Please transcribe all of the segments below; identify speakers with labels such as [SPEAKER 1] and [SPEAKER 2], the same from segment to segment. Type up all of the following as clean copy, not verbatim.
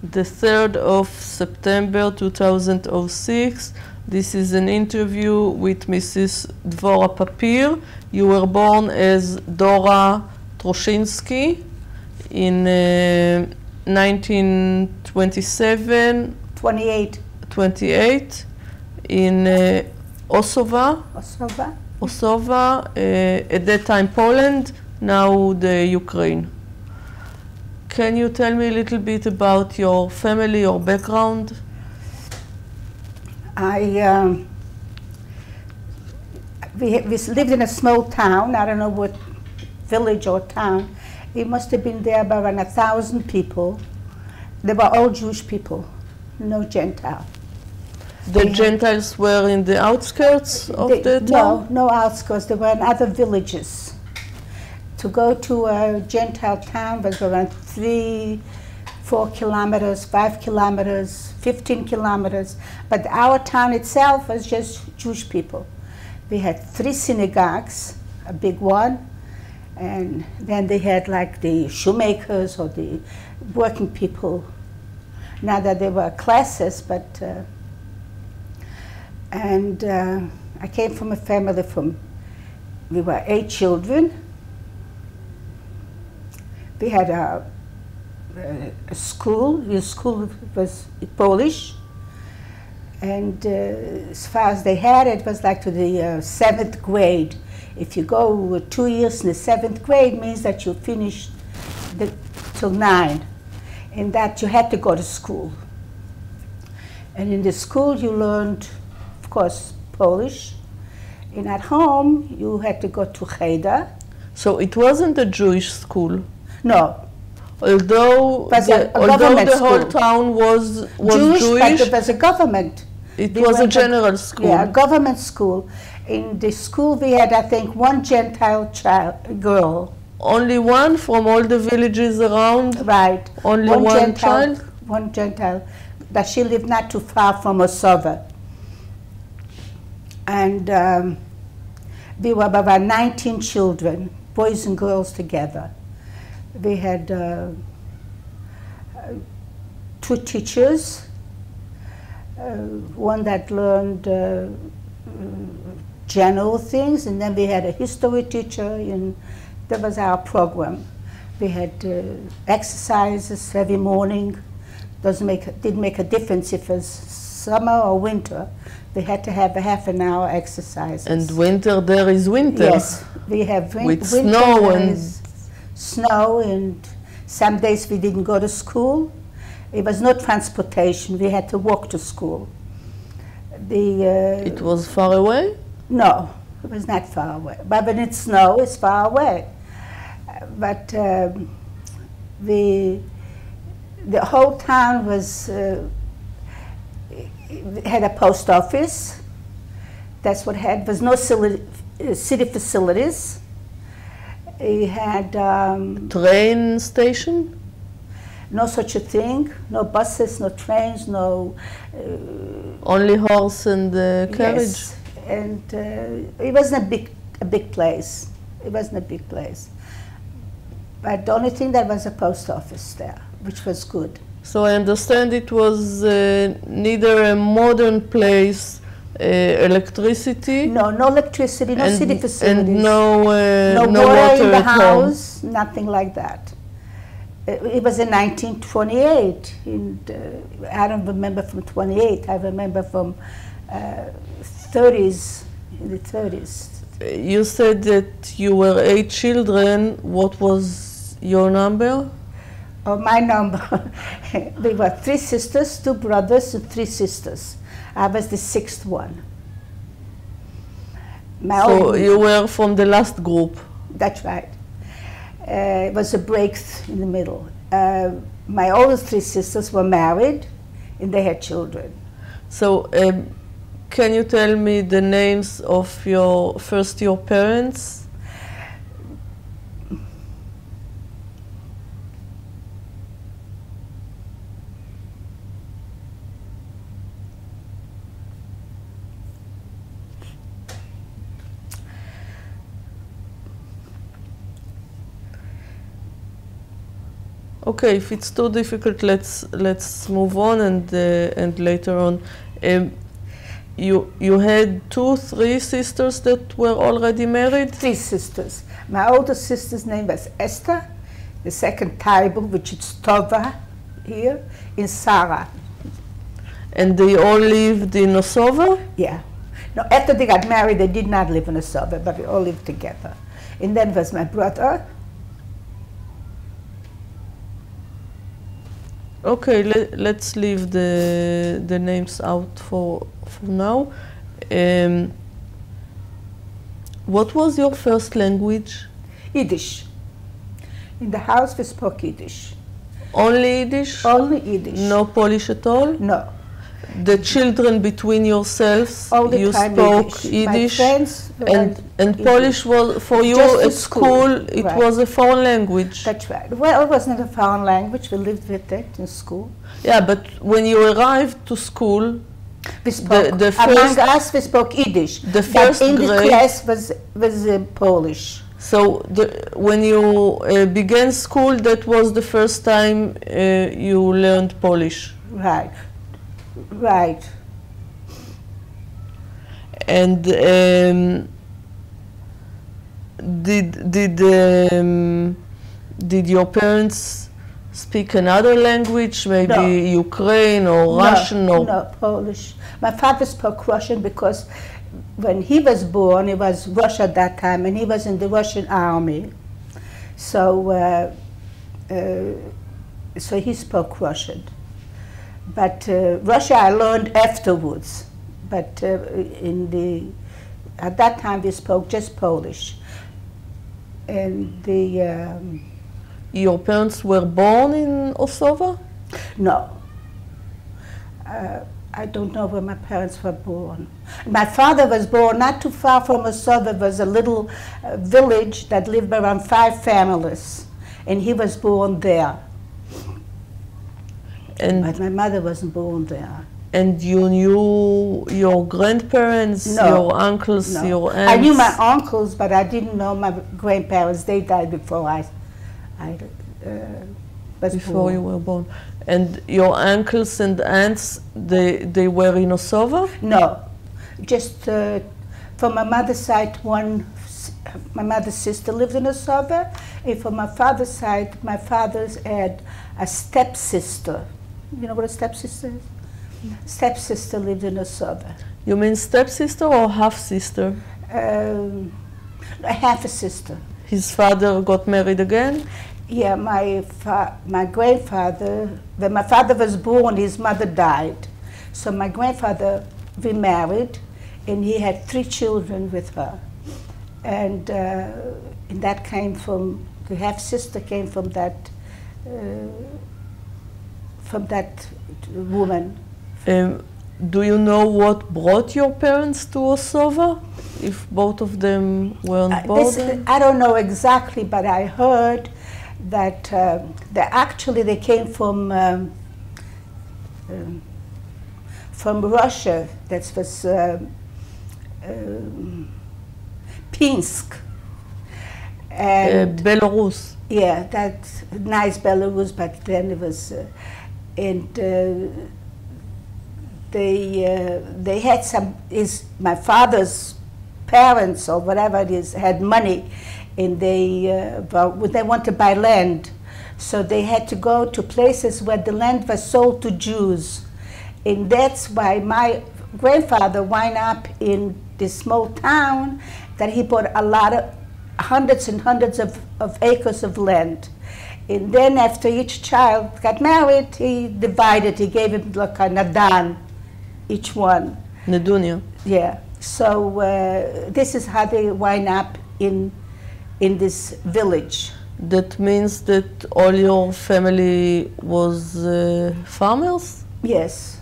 [SPEAKER 1] the 3rd of September 2006. This is an interview with Mrs. Devorah Papier. You were born as Dora Troshinsky in 1927.
[SPEAKER 2] 28
[SPEAKER 1] in Osowa, at that time Poland, now the Ukraine. Can you tell me a little bit about your family, your background?
[SPEAKER 2] We lived in a small town. I don't know what village or town. It must have been there about 1,000 people. They were all Jewish people, no Gentile.
[SPEAKER 1] The Gentiles were in the outskirts of the town?
[SPEAKER 2] No outskirts. They were in other villages. To go to a Gentile town was around 3, 4 kilometers, 5 kilometers, 15 kilometers. But our town itself was just Jewish people. We had 3 synagogues, a big one, and then they had like the shoemakers or the working people. Not that they were classes, but I came from a family we were 8 children. We had a school. The school was Polish, and as far as they had it was like to the 7th grade. If you go 2 years in the 7th grade, means that you finished till 9, and that you had to go to school. And in the school you learned, of course, Polish, and at home you had to go to cheder.
[SPEAKER 1] So it wasn't a Jewish school?
[SPEAKER 2] No.
[SPEAKER 1] Although the whole town was Jewish,
[SPEAKER 2] but it was a government.
[SPEAKER 1] It was a general school.
[SPEAKER 2] Yeah, a government school. In the school we had, I think, 1 Gentile girl.
[SPEAKER 1] Only one from all the villages around?
[SPEAKER 2] Right.
[SPEAKER 1] Only one child?
[SPEAKER 2] One Gentile. That she lived not too far from Osowa. And we were about 19 children, boys and girls together. We had 2 teachers, one that learned general things, and then we had a history teacher, and that was our program. We had exercises every morning. Didn't make a difference if it was summer or winter. We had to have a half an hour exercise.
[SPEAKER 1] And winter, there is winter.
[SPEAKER 2] Yes, we have
[SPEAKER 1] with
[SPEAKER 2] snow, and some days we didn't go to school. It was no transportation. We had to walk to school.
[SPEAKER 1] It was far away?
[SPEAKER 2] No, it was not far away. But when it snows, it's far away. But the whole town had a post office. That's what had. There was no city facilities. It had
[SPEAKER 1] train station.
[SPEAKER 2] No such a thing. No buses, no trains, no.
[SPEAKER 1] Only horse and carriage.
[SPEAKER 2] Yes, and it wasn't a big place. It wasn't a big place. But the only thing that was a post office there, which was good.
[SPEAKER 1] So I understand it was neither a modern place, electricity.
[SPEAKER 2] No electricity, no city facilities.
[SPEAKER 1] And no
[SPEAKER 2] water in the house, nothing like that. It was in 1928. I don't remember from 28. I remember from 30s, in the 30s.
[SPEAKER 1] You said that you were 8 children. What was your number?
[SPEAKER 2] Oh, my number. We were 3 sisters, 2 brothers, and 3 sisters. I was the 6th one.
[SPEAKER 1] So you were from the last group?
[SPEAKER 2] That's right. It was a break in the middle. My oldest 3 sisters were married, and they had children.
[SPEAKER 1] So can you tell me the names of your parents? Okay, if it's too difficult, let's move on and later on. You had 2, 3 sisters that were already married?
[SPEAKER 2] 3 sisters. My older sister's name was Esther, the second Taibu, which is Tova here, in Sarah.
[SPEAKER 1] And they all lived in Osova?
[SPEAKER 2] Yeah. No, after they got married, they did not live in Osova, but we all lived together. And then was my brother.
[SPEAKER 1] Okay, let's leave the names out for now. What was your first language?
[SPEAKER 2] Yiddish. In the house we spoke Yiddish.
[SPEAKER 1] Only Yiddish?
[SPEAKER 2] Only Yiddish.
[SPEAKER 1] No Polish at all?
[SPEAKER 2] No.
[SPEAKER 1] The children between yourselves,
[SPEAKER 2] All the
[SPEAKER 1] you
[SPEAKER 2] time
[SPEAKER 1] spoke
[SPEAKER 2] Yiddish.
[SPEAKER 1] Yiddish?
[SPEAKER 2] My friends
[SPEAKER 1] And
[SPEAKER 2] Yiddish.
[SPEAKER 1] Polish was, for you
[SPEAKER 2] Just
[SPEAKER 1] at school, it
[SPEAKER 2] right.
[SPEAKER 1] was a foreign language?
[SPEAKER 2] That's right. Well, it wasn't a foreign language. We lived with it in school.
[SPEAKER 1] Yeah, but when you arrived to school,
[SPEAKER 2] We spoke,
[SPEAKER 1] the
[SPEAKER 2] among
[SPEAKER 1] first,
[SPEAKER 2] us, we spoke Yiddish.
[SPEAKER 1] the first
[SPEAKER 2] but in the
[SPEAKER 1] grade,
[SPEAKER 2] class was Polish.
[SPEAKER 1] so when you began school, that was the first time you learned Polish.
[SPEAKER 2] Right, right.
[SPEAKER 1] And did your parents speak another language, maybe
[SPEAKER 2] No.
[SPEAKER 1] Ukraine or Russian or?
[SPEAKER 2] No, Polish. My father spoke Russian because when he was born, it was Russia at that time, and he was in the Russian army. So, so he spoke Russian. But Russia I learned afterwards. But at that time we spoke just Polish. And
[SPEAKER 1] Your parents were born in Osova?
[SPEAKER 2] no. I don't know where my parents were born. My father was born not too far from Osova. It was a little village that lived around 5 families. And he was born there. But my mother wasn't born there.
[SPEAKER 1] And you knew your grandparents,
[SPEAKER 2] No.
[SPEAKER 1] your uncles,
[SPEAKER 2] No.
[SPEAKER 1] your aunts?
[SPEAKER 2] I knew my uncles, but I didn't know my grandparents. They died before I was
[SPEAKER 1] Before
[SPEAKER 2] born.
[SPEAKER 1] you were born. And your uncles and aunts, they were in Osova?
[SPEAKER 2] No, just from my mother's side, my mother's sister lived in Osova, and from my father's side, my father's had a stepsister. You know what a stepsister is? Stepsister lived in Osova.
[SPEAKER 1] You mean stepsister or half-sister?
[SPEAKER 2] Half a sister.
[SPEAKER 1] His father got married again?
[SPEAKER 2] Yeah, my grandfather, when my father was born, his mother died. So my grandfather remarried, and he had 3 children with her. And that came from, the half-sister came from that woman.
[SPEAKER 1] Do you know what brought your parents to Osova? If both of them weren't born?
[SPEAKER 2] I don't know exactly, but I heard that they came from Russia. That was Pinsk. And
[SPEAKER 1] Belarus.
[SPEAKER 2] yeah, that's nice Belarus, but then it was, they had my father's parents or whatever it is had money, and they want to buy land, so they had to go to places where the land was sold to Jews, and that's why my grandfather wound up in this small town that he bought a lot of hundreds and hundreds of acres of land. And then after each child got married, he divided, he gave him like a nadan, each one.
[SPEAKER 1] Nedunia.
[SPEAKER 2] Yeah, so this is how they wind up in this village.
[SPEAKER 1] That means that all your family was farmers?
[SPEAKER 2] Yes.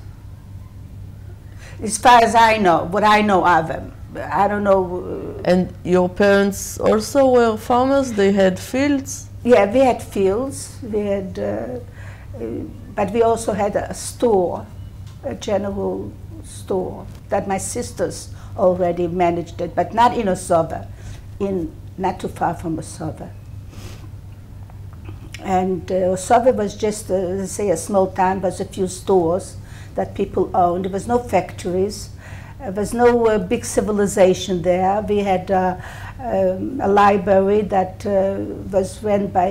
[SPEAKER 2] As far as I know, what I know of them. I don't know.
[SPEAKER 1] And your parents also were farmers? They had fields?
[SPEAKER 2] Yeah, we had fields. We had, but we also had a store, a general store that my sisters already managed it, but not in Osova, not too far from Osova. And Osove was just, say, a small town. There was a few stores that people owned. There was no factories. There was no big civilization there. We had a library that was run by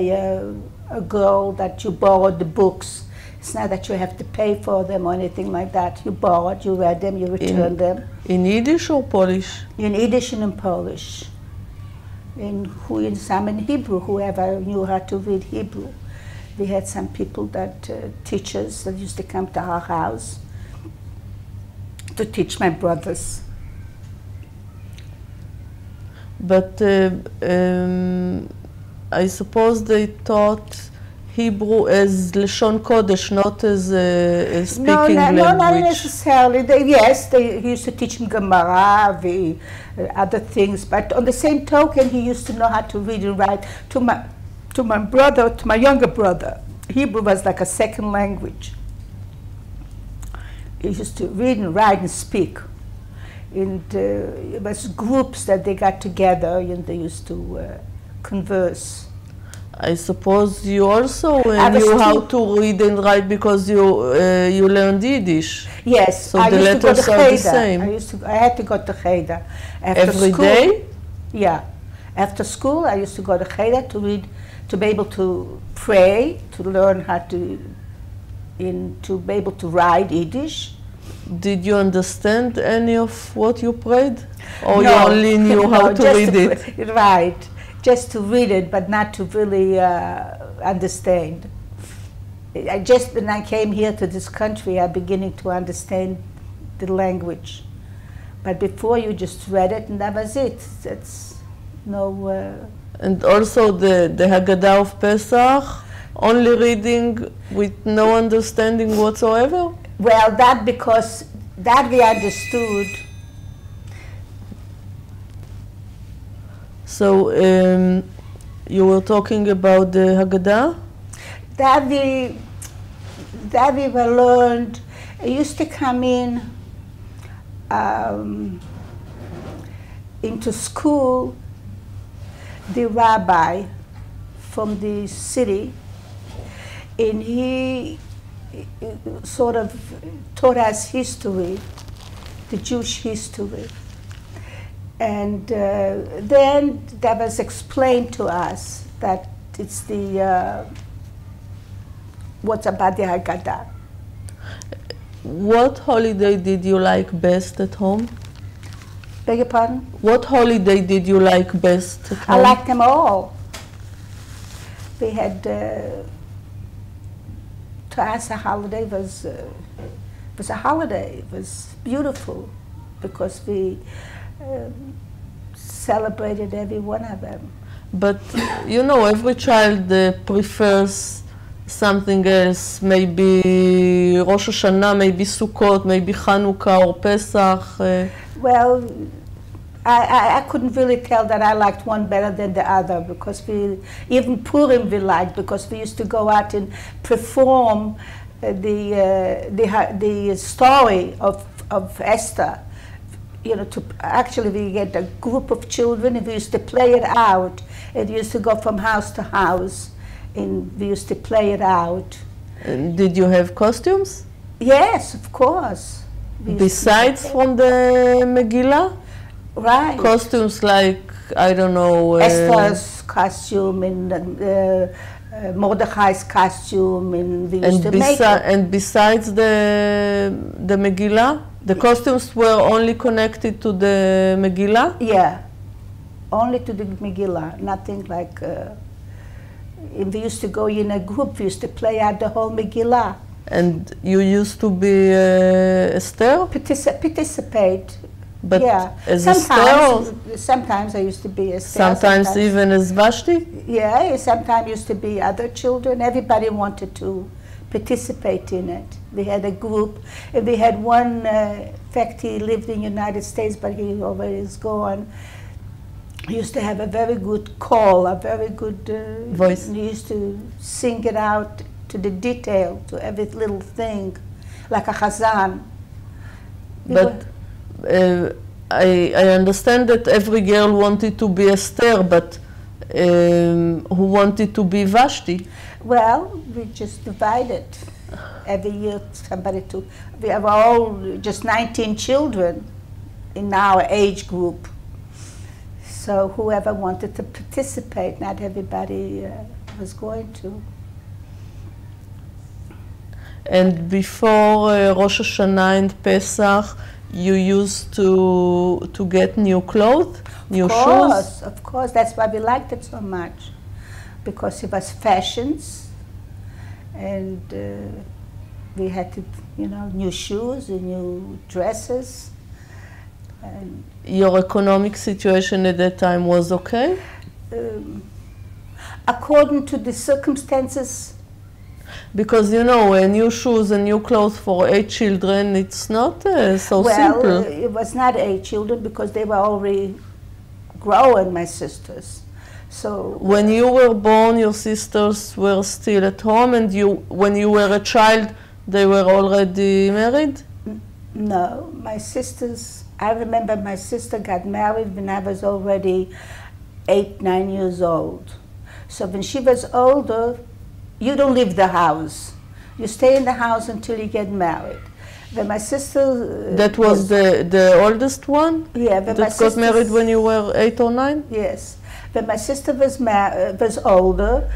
[SPEAKER 2] a girl that you borrowed the books. It's not that you have to pay for them or anything like that. You borrowed, you read them, you returned them.
[SPEAKER 1] In Yiddish or Polish?
[SPEAKER 2] In Yiddish and in Polish. Some in Hebrew, whoever knew how to read Hebrew. We had some people that, teachers that used to come to our house to teach my brothers.
[SPEAKER 1] But I suppose they taught Hebrew as Lashon Kodesh, not as a speaking language.
[SPEAKER 2] No, not necessarily. They used to teach him Gemara, other things, but on the same token, he used to know how to read and write. To my younger brother, Hebrew was like a second language. He used to read and write and speak. And it was groups that they got together and they used to converse.
[SPEAKER 1] I suppose you also knew how to read and write because you learned Yiddish.
[SPEAKER 2] Yes,
[SPEAKER 1] so the letters are the same.
[SPEAKER 2] I had to go to Cheder.
[SPEAKER 1] Every day?
[SPEAKER 2] Yeah. After school, I used to go to Cheder to read, to be able to pray, to learn how to be able to write Yiddish.
[SPEAKER 1] Did you understand any of what you prayed? Or
[SPEAKER 2] no,
[SPEAKER 1] you only knew how to read it?
[SPEAKER 2] Right. Just to read it, but not to really understand. When I came here to this country, I'm beginning to understand the language. But before, you just read it, and that was it. That's no...
[SPEAKER 1] And also the Haggadah of Pesach, only reading with no understanding whatsoever?
[SPEAKER 2] Well, because that we understood.
[SPEAKER 1] So you were talking about the Haggadah?
[SPEAKER 2] That we were learned. It used to come into school, the rabbi from the city, and he sort of taught us history, the Jewish history. And then that was explained to us that it's what's about the Haggadah.
[SPEAKER 1] What holiday did you like best at home?
[SPEAKER 2] Beg your pardon?
[SPEAKER 1] What holiday did you like best at home?
[SPEAKER 2] I liked them all. We had, to us, a holiday was a holiday. It was beautiful because we celebrated every one of them.
[SPEAKER 1] But, you know, every child prefers something else, maybe Rosh Hashanah, maybe Sukkot, maybe Hanukkah or Pesach.
[SPEAKER 2] Well, I couldn't really tell that I liked one better than the other because even Purim we liked because we used to go out and perform the story of Esther. You know, actually we get a group of children and we used to play it out. It used to go from house to house and we used to play it out.
[SPEAKER 1] And did you have costumes?
[SPEAKER 2] Yes, of course.
[SPEAKER 1] Besides from the Megillah?
[SPEAKER 2] Right.
[SPEAKER 1] Costumes like, I don't know...
[SPEAKER 2] Esther's costume and Mordechai's costume and we used to make it.
[SPEAKER 1] And besides the Megillah? The costumes were only connected to the Megillah?
[SPEAKER 2] Yeah, only to the Megillah, nothing like... we used to go in a group, we used to play out the whole Megillah.
[SPEAKER 1] And you used to be Esther?
[SPEAKER 2] Participate,
[SPEAKER 1] but
[SPEAKER 2] yeah.
[SPEAKER 1] As
[SPEAKER 2] sometimes I used to be Esther.
[SPEAKER 1] Sometimes even as Vashti?
[SPEAKER 2] Yeah, sometimes used to be other children. Everybody wanted to participate in it. We had a group, and we had one, in fact he lived in the United States, but he already is gone. He used to have a very good call, a very good
[SPEAKER 1] voice.
[SPEAKER 2] He used to sing it out to the detail, to every little thing, like a chazan.
[SPEAKER 1] But I understand that every girl wanted to be Esther, but who wanted to be Vashti?
[SPEAKER 2] Well, we just divided. Every year somebody took. We have all just 19 children in our age group. So whoever wanted to participate, not everybody was going to.
[SPEAKER 1] And before Rosh Hashanah and Pesach, you used to get new clothes, new shoes?
[SPEAKER 2] Of course. That's why we liked it so much. Because it was fashions. And we had to, new shoes and new dresses. And
[SPEAKER 1] your economic situation at that time was okay?
[SPEAKER 2] According to the circumstances.
[SPEAKER 1] Because new shoes and new clothes for 8 children, it's not so simple.
[SPEAKER 2] Well, it was not 8 children because they were already grown, my sisters. So
[SPEAKER 1] when you were born, your sisters were still at home, and when you were a child, they were already married?
[SPEAKER 2] No, my sisters, I remember my sister got married when I was already 8, 9 years old. So when she was older, you don't leave the house. You stay in the house until you get married. When my sister...
[SPEAKER 1] That was the oldest one?
[SPEAKER 2] Yeah.
[SPEAKER 1] That got married when you were 8 or 9?
[SPEAKER 2] Yes. When my sister was older,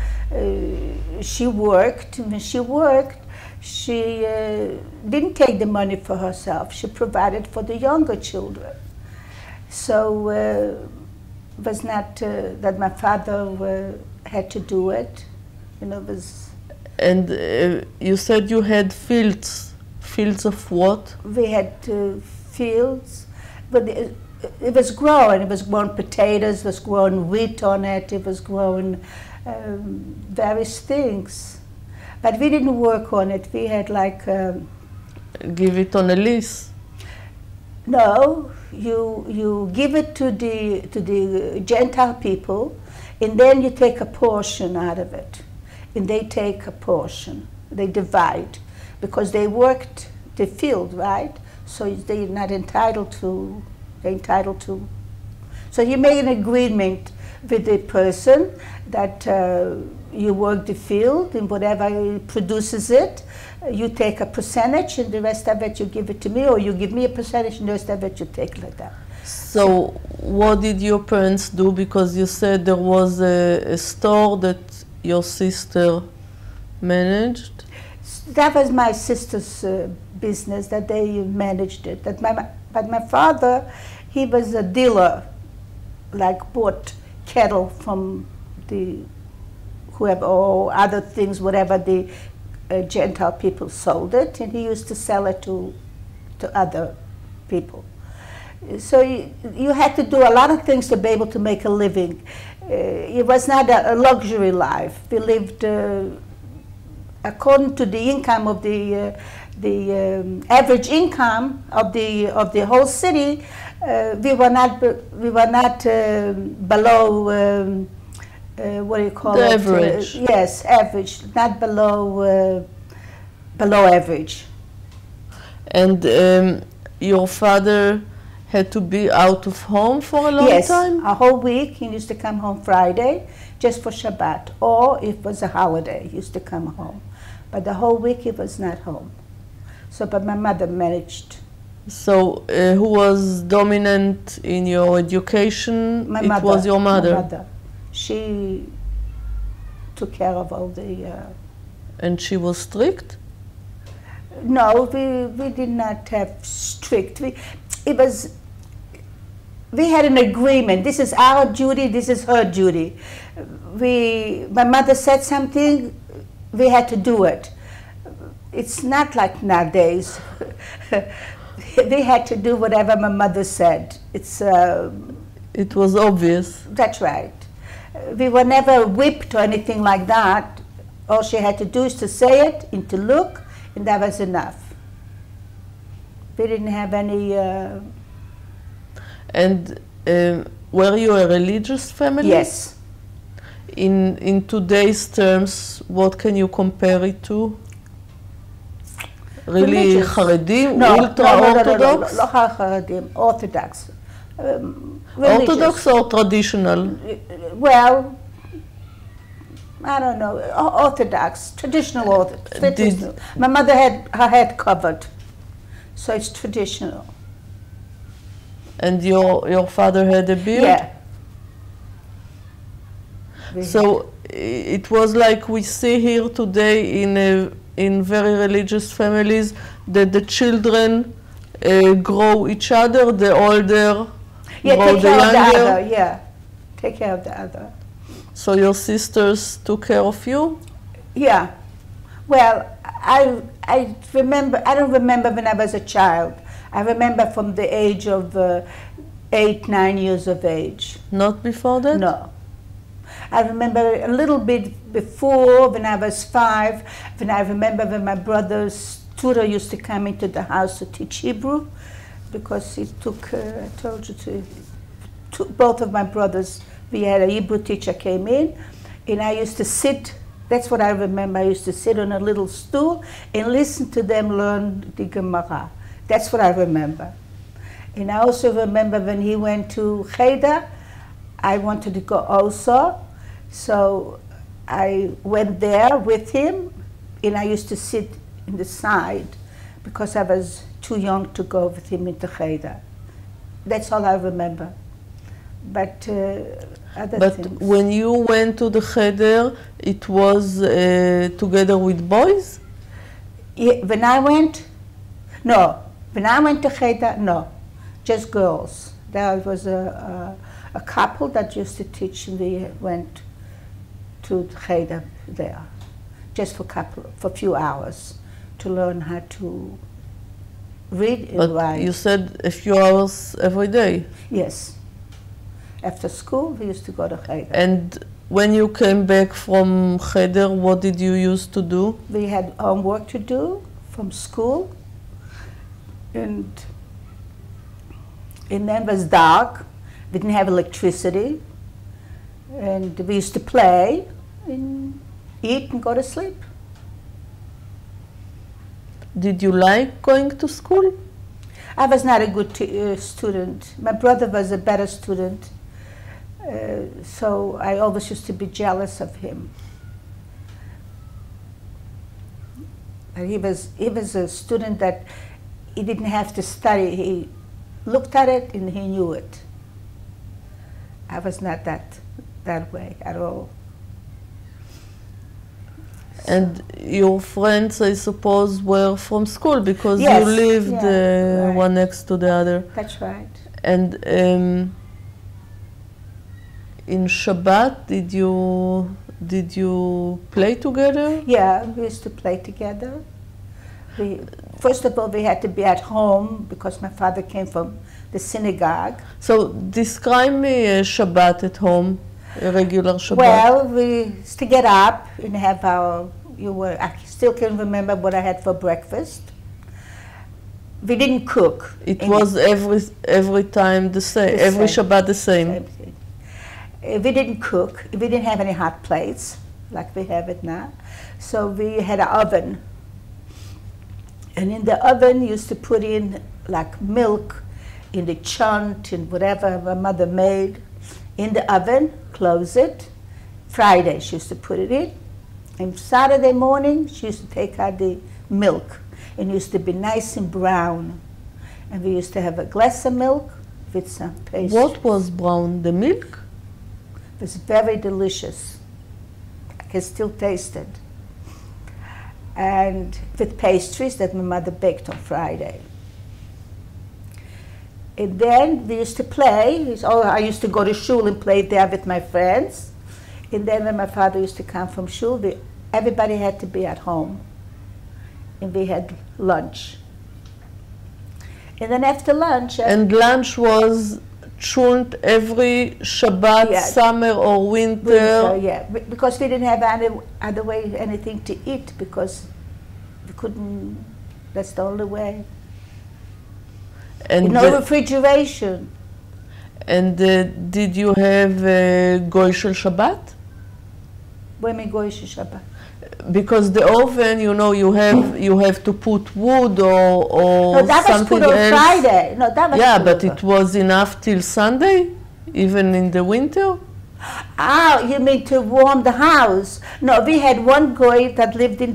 [SPEAKER 2] she worked. When she worked, she didn't take the money for herself. She provided for the younger children. So it was not that my father had to do it.
[SPEAKER 1] And you said you had fields. Fields of what?
[SPEAKER 2] We had fields, but it was growing. It was growing potatoes, it was growing wheat on it, it was growing various things. But we didn't work on it. We had like...
[SPEAKER 1] give it on a lease?
[SPEAKER 2] No, you give it to the Gentile people, and then you take a portion out of it. And they take a portion, they divide, because they worked the field, right? So they're not entitled to, they're entitled to. So you make an agreement with the person that you work the field, and whatever produces it, you take a percentage, and the rest of it you give it to me, or you give me a percentage, and the rest of it you take like that.
[SPEAKER 1] So what did your parents do? Because you said there was a store that your sister managed?
[SPEAKER 2] That was my sister's business, that they managed it. But my father, he was a dealer, like bought cattle from the whoever, or other things, whatever the Gentile people sold it, and he used to sell it to other people. So you had to do a lot of things to be able to make a living. It was not a luxury life. We lived according to the income of the average income of the whole city. We were not below what do you call
[SPEAKER 1] the
[SPEAKER 2] it?
[SPEAKER 1] Average.
[SPEAKER 2] Yes, average, not below average.
[SPEAKER 1] And your father had to be out of home for a long time?
[SPEAKER 2] Yes, a whole week. He used to come home Friday just for Shabbat, or if it was a holiday, he used to come home. But the whole week he was not home. So, but my mother managed.
[SPEAKER 1] So, who was dominant in your education?
[SPEAKER 2] My
[SPEAKER 1] it
[SPEAKER 2] mother.
[SPEAKER 1] was your mother?
[SPEAKER 2] My mother. She took care of all the...
[SPEAKER 1] And she was strict?
[SPEAKER 2] No, we did not have strict. We had an agreement. This is our duty, this is her duty. My mother said something, we had to do it. It's not like nowadays. We had to do whatever my mother said.
[SPEAKER 1] It was obvious.
[SPEAKER 2] That's right. We were never whipped or anything like that. All she had to do is to say it and to look, and that was enough. We didn't have any...
[SPEAKER 1] And were you a religious family?
[SPEAKER 2] Yes.
[SPEAKER 1] In today's terms, what can you compare it to? Really Haredim, ultra-Orthodox?
[SPEAKER 2] No, Haredim, Orthodox.
[SPEAKER 1] Orthodox or traditional?
[SPEAKER 2] Well, I don't know, Orthodox, traditional. My mother had her head covered, so it's traditional.
[SPEAKER 1] And your father had a beard?
[SPEAKER 2] Yeah.
[SPEAKER 1] So it was like we see here today in very religious families that the children grow each other, the older grow the younger.
[SPEAKER 2] Yeah, take care of the other.
[SPEAKER 1] So your sisters took care of you?
[SPEAKER 2] Yeah. Well, I remember. I don't remember when I was a child. I remember from the age of 8, 9 years of age.
[SPEAKER 1] Not before that?
[SPEAKER 2] No. I remember a little bit before, when I was 5, when I remember when my brother's tutor used to come into the house to teach Hebrew, because he took, I told you to both of my brothers, we had a Hebrew teacher came in, and I used to sit, that's what I remember, I used to sit on a little stool and listen to them learn the Gemara. That's what I remember. And I also remember when he went to Cheder, I wanted to go also. So I went there with him, and I used to sit in the side because I was too young to go with him into Cheder. That's all I remember. But other things.
[SPEAKER 1] But when you went to the Cheder, it was together with boys?
[SPEAKER 2] Yeah, when I went, no. When I went to Cheder, no. Just girls. There was a couple that used to teach, and we went to Cheder there, just for a few hours, to learn how to read and write.
[SPEAKER 1] But you said a few hours every day?
[SPEAKER 2] Yes. After school, we used to go to Cheder.
[SPEAKER 1] And when you came back from Cheder, what did you used to do?
[SPEAKER 2] We had homework to do from school, and then it was dark. We didn't have electricity, and we used to play and eat and go to sleep.
[SPEAKER 1] Did you like going to school?
[SPEAKER 2] I was not a good student. My brother was a better student, so I always used to be jealous of him. And he was a student that he didn't have to study. He looked at it and he knew it. I was not that way at all.
[SPEAKER 1] And your friends, I suppose, were from school because
[SPEAKER 2] yes,
[SPEAKER 1] you lived
[SPEAKER 2] right.
[SPEAKER 1] one next to the other.
[SPEAKER 2] That's right.
[SPEAKER 1] And in Shabbat, did you play together?
[SPEAKER 2] Yeah, we used to play together. First of all, we had to be at home because my father came from the synagogue.
[SPEAKER 1] So describe me a Shabbat at home, a regular Shabbat.
[SPEAKER 2] Well, we used to get up and have I still can remember what I had for breakfast. We didn't cook.
[SPEAKER 1] It was every time the same, every Shabbat the same.
[SPEAKER 2] We didn't cook. We didn't have any hot plates like we have it now. So we had an oven. And in the oven, used to put in like milk in the chunt and whatever my mother made. In the oven, close it. Friday, she used to put it in. And Saturday morning, she used to take out the milk. And it used to be nice and brown. And we used to have a glass of milk with some pastry.
[SPEAKER 1] What was brown? The milk?
[SPEAKER 2] It was very delicious. I can still taste it. And with pastries that my mother baked on Friday. And then we used to play. I used to go to shul and play there with my friends. And then when my father used to come from shul, everybody had to be at home. And we had lunch. And then after lunch...
[SPEAKER 1] And lunch was chunt every Shabbat,
[SPEAKER 2] yeah,
[SPEAKER 1] summer or winter?
[SPEAKER 2] Yeah, because we didn't have anything to eat because we couldn't, that's the only way.
[SPEAKER 1] And
[SPEAKER 2] no refrigeration.
[SPEAKER 1] And did you have Goy Shel Shabbat?
[SPEAKER 2] What do you mean Goy Shel Shabbat?
[SPEAKER 1] Because the oven, you have to put wood or
[SPEAKER 2] no, that
[SPEAKER 1] something
[SPEAKER 2] was put on
[SPEAKER 1] else.
[SPEAKER 2] Friday. No, that was
[SPEAKER 1] yeah, but it was enough till Sunday, even in the winter.
[SPEAKER 2] Ah, you mean to warm the house? No, we had one girl that lived in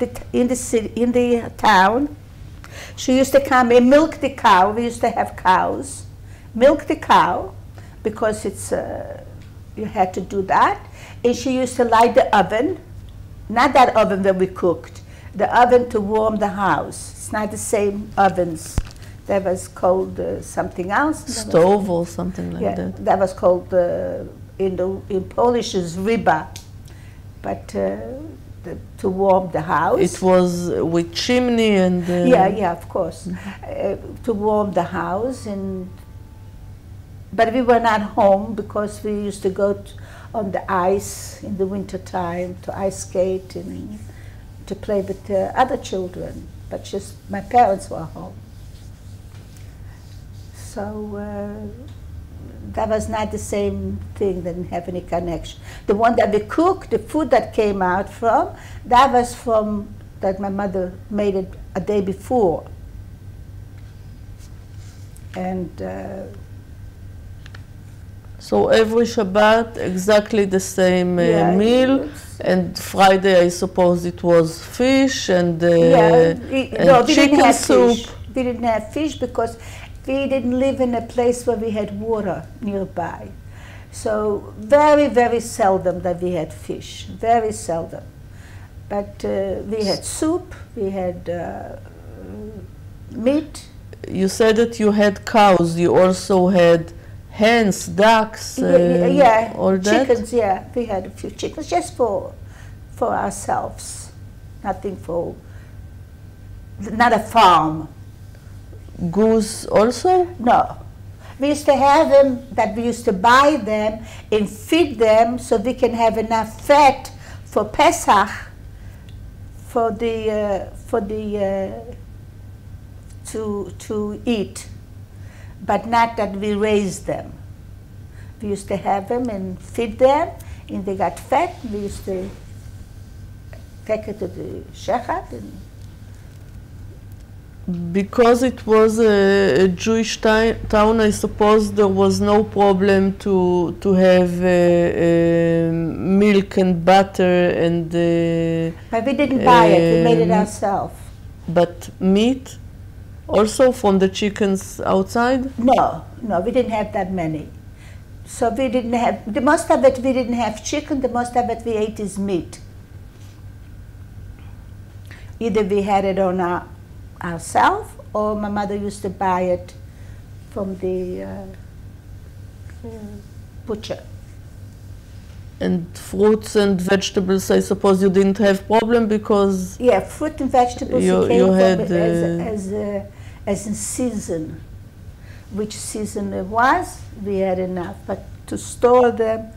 [SPEAKER 2] the city, in the town. She used to come and milk the cow. We used to have cows. Milk the cow because it's you had to do that. And she used to light the oven, not that oven that we cooked, the oven to warm the house. It's not the same ovens. That was called something else.
[SPEAKER 1] Stove or something like that.
[SPEAKER 2] That was called in Polish is ryba, but to warm the house.
[SPEAKER 1] It was with chimney and...
[SPEAKER 2] yeah, of course. To warm the house, but we were not home because we used to go on the ice in the winter time to ice skate and to play with other children, but just my parents were home. So that was not the same thing, didn't have any connection. The one that we cooked, the food that came out from, that was from, that my mother made it a day before. And
[SPEAKER 1] so every Shabbat, exactly the same meal, and Friday, I suppose it was fish and, and chicken soup.
[SPEAKER 2] We didn't have fish because we didn't live in a place where we had water nearby. So very, very seldom that we had fish, very seldom. But we had soup, we had meat.
[SPEAKER 1] You said that you had cows, you also had hens, ducks, all that?
[SPEAKER 2] Chickens, yeah. We had a few chickens just for ourselves, nothing for, not a farm.
[SPEAKER 1] Goose also?
[SPEAKER 2] No. We used to have them, that we used to buy them and feed them so we can have enough fat for Pesach, to eat, but not that we raised them. We used to have them and feed them, and they got fat. We used to take it to the shechat.
[SPEAKER 1] Because it was a Jewish town, I suppose there was no problem to have milk and butter and...
[SPEAKER 2] but we didn't buy it, we made it ourselves.
[SPEAKER 1] But meat? Also from the chickens outside?
[SPEAKER 2] No, we didn't have that many. So we didn't have, the most of it we didn't have chicken, the most of it we ate is meat. Either we had it on ourselves, or my mother used to buy it from the butcher.
[SPEAKER 1] And fruits and vegetables, I suppose you didn't have problem because...
[SPEAKER 2] Yeah, fruit and vegetables came from as in season. Which season it was, we had enough. But to store them,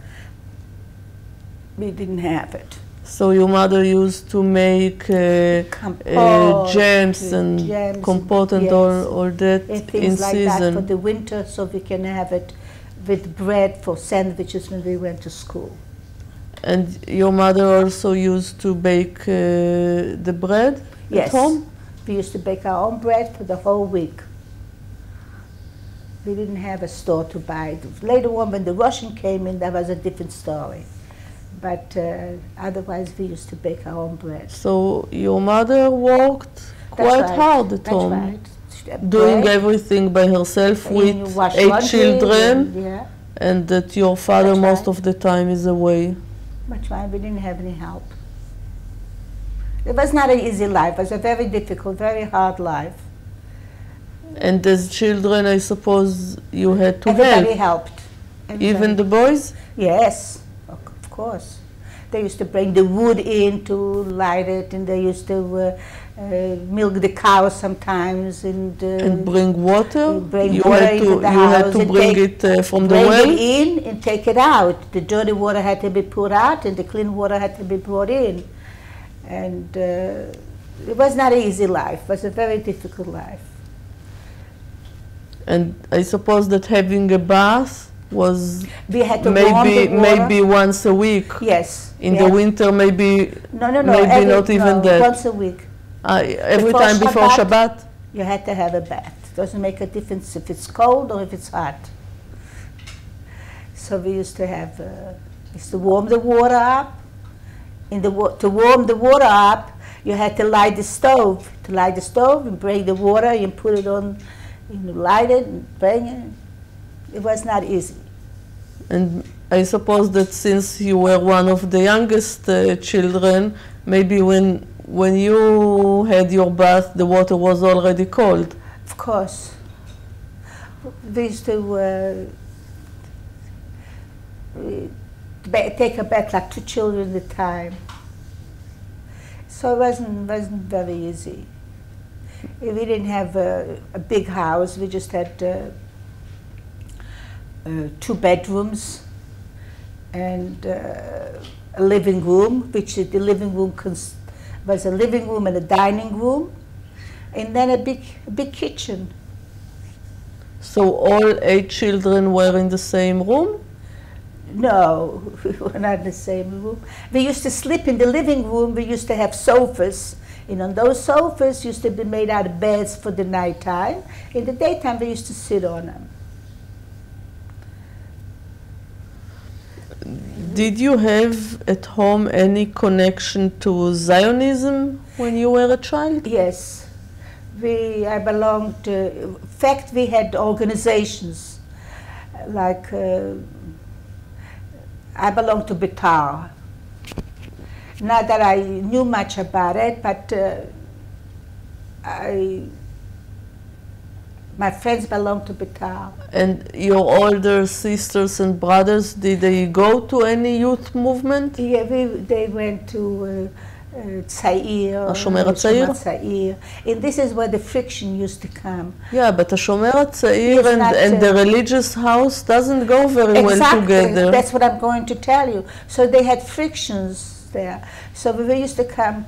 [SPEAKER 2] we didn't have it.
[SPEAKER 1] So your mother used to make jams and compote and all that in
[SPEAKER 2] like
[SPEAKER 1] season.
[SPEAKER 2] That for the winter, so we can have it with bread for sandwiches when we went to school.
[SPEAKER 1] And your mother also used to bake the bread at home?
[SPEAKER 2] We used to bake our own bread for the whole week. We didn't have a store to buy. Later on, when the Russian came in, that was a different story. But otherwise, we used to bake our own bread.
[SPEAKER 1] So your mother worked quite hard at home,
[SPEAKER 2] right.
[SPEAKER 1] Doing everything by herself with 8 children, and that your father most of the time is away.
[SPEAKER 2] That's right. We didn't have any help. It was not an easy life. It was a very difficult, very hard life.
[SPEAKER 1] And as children, I suppose you had to
[SPEAKER 2] Everybody
[SPEAKER 1] help.
[SPEAKER 2] helped.
[SPEAKER 1] Even the boys?
[SPEAKER 2] Yes, of course. They used to bring the wood in to light it, and they used to milk the cows sometimes, and
[SPEAKER 1] bring water.
[SPEAKER 2] Bring water into the house.
[SPEAKER 1] You had to bring it from the well.
[SPEAKER 2] Bring it in and take it out. The dirty water had to be put out, and the clean water had to be brought in. And it was not an easy life. It was a very difficult life. And
[SPEAKER 1] I suppose that having a bath was
[SPEAKER 2] we had to
[SPEAKER 1] maybe once a week.
[SPEAKER 2] Yes.
[SPEAKER 1] In the winter, maybe maybe not even that.
[SPEAKER 2] Once a week.
[SPEAKER 1] Every time before Shabbat.
[SPEAKER 2] You had to have a bath. It doesn't make a difference if it's cold or if it's hot. So we used to have Is to warm the water up. To warm the water up, you had to light the stove. To light the stove and bring the water and put it on, light it and bring it. It was not easy.
[SPEAKER 1] And I suppose that since you were one of the youngest children, maybe when you had your bath, the water was already cold.
[SPEAKER 2] Of course. We used to take a bath like 2 children at a time. So it wasn't very easy. We didn't have a big house. We just had 2 bedrooms and a living room, which the living room was a living room and a dining room, and then a big kitchen.
[SPEAKER 1] So all 8 children were in the same room?
[SPEAKER 2] No, we were not in the same room. We used to sleep in the living room. We used to have sofas, and on those sofas used to be made out of beds for the nighttime. In the daytime, we used to sit on them.
[SPEAKER 1] Did you have at home any connection to Zionism when you were a child?
[SPEAKER 2] Yes. I belonged to, in fact, we had organizations, like I belonged to Papier. Not that I knew much about it, but my friends belonged to Papier.
[SPEAKER 1] And your older sisters and brothers, did they go to any youth movement?
[SPEAKER 2] Yeah, they went to Tzair,
[SPEAKER 1] השומר הצעיר.
[SPEAKER 2] and this is where the friction used to come.
[SPEAKER 1] Yeah, but השומר הצעיר and the religious house doesn't go very well together.
[SPEAKER 2] That's what I'm going to tell you. So they had frictions there. So we used to come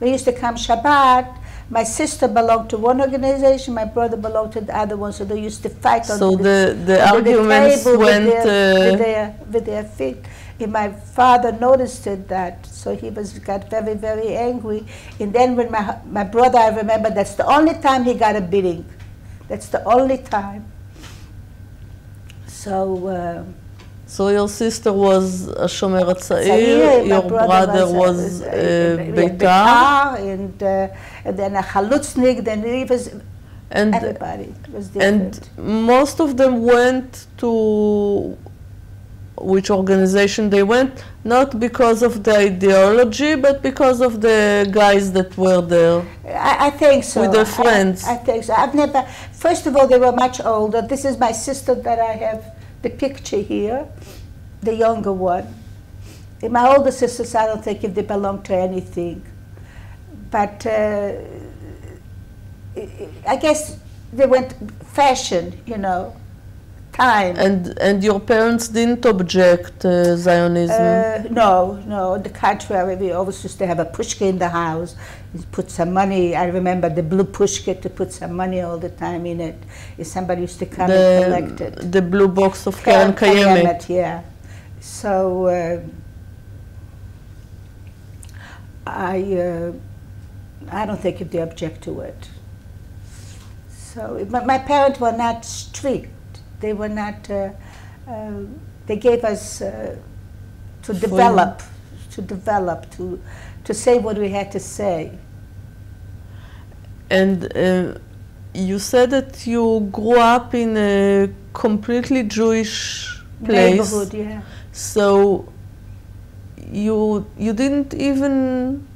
[SPEAKER 2] Shabbat. My sister belonged to one organization, my brother belonged to the other one, so they used to fight on
[SPEAKER 1] the arguments went
[SPEAKER 2] with their feet. And my father noticed that, so he got very, very angry. And then when my brother, I remember, that's the only time he got a beating. That's the only time.
[SPEAKER 1] So your sister was a shomer הצעיר, your brother was Beitar,
[SPEAKER 2] and then a chalutznik, then it was everybody. It was different.
[SPEAKER 1] And most of them went to which organization they went, not because of the ideology, but because of the guys that were there.
[SPEAKER 2] I think so.
[SPEAKER 1] With their friends.
[SPEAKER 2] I think so. I've never, first of all, they were much older. This is my sister that I have the picture here, the younger one. And my older sisters, I don't think if they belong to anything. But I guess they went fashion, time.
[SPEAKER 1] And your parents didn't object Zionism?
[SPEAKER 2] No, on the contrary, we always used to have a pushka in the house, put some money. I remember the blue pushka to put some money all the time in it. If somebody used to come and collect it.
[SPEAKER 1] The blue box of Keren Kayemet.
[SPEAKER 2] Yeah. So I don't think if they object to it. So my parents were not strict. They were not, they gave us to develop, to say what we had to say. And
[SPEAKER 1] you said that you grew up in a completely Jewish place.
[SPEAKER 2] Neighborhood, yeah.
[SPEAKER 1] So you didn't even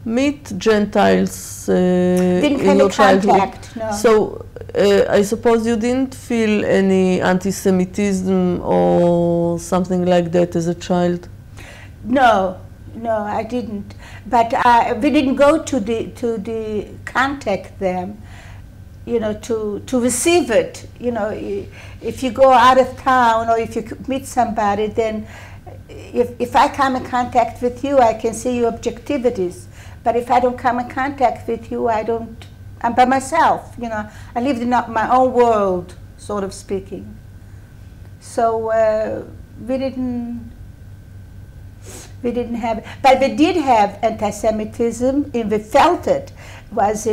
[SPEAKER 1] meet Gentiles in your childhood.
[SPEAKER 2] Contact, no.
[SPEAKER 1] So I suppose you didn't feel any anti-Semitism or something like that as a child?
[SPEAKER 2] No, I didn't. But we didn't go to the contact them, to receive it. If you go out of town or if you meet somebody, then if I come in contact with you, I can see your objectivities. But if I don't come in contact with you, I'm by myself, I lived in my own world, sort of speaking. So we didn't have, but we did have anti-Semitism, and we felt it. It was